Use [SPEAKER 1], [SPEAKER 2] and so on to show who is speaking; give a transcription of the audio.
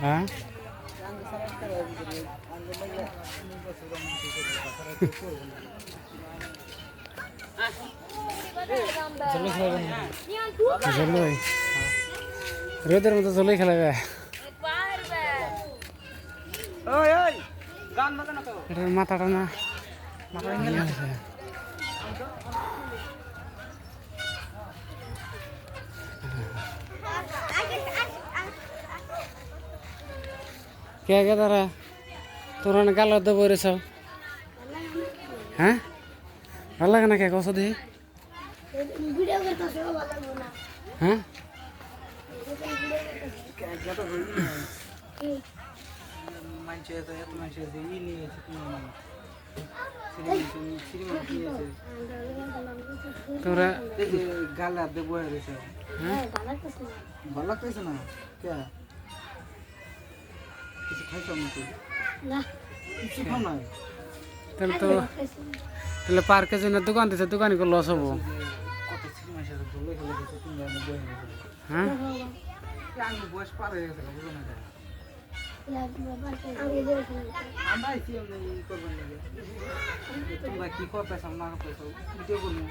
[SPEAKER 1] হ্যাঁ রোদের মতো চলেই খেলা যায় এটার মাথাটা না কে কে তারা তোর গালো দেবো রে সব হ্যাঁ ভালো লাগে না কে কস দিই হ্যাঁ তোরা
[SPEAKER 2] গালা দেবো ভালো লাগতেছে না কে কিছু খাইছ নাকি কিছু খাও না
[SPEAKER 1] তাহলে তো তাহলে পার্কে জন্য দোকান দিছে দোকানি করে লস হবো
[SPEAKER 2] কত সিনেমা সাথে ধুলো খেলে দিচ্ছে তুমি জানো বই
[SPEAKER 1] হ্যাঁ
[SPEAKER 2] আমি বয়স পার হয়ে গেছে বুঝো না আমরা কি করবেন তোমরা কি করতেছ না করতেছ ভিডিও করবো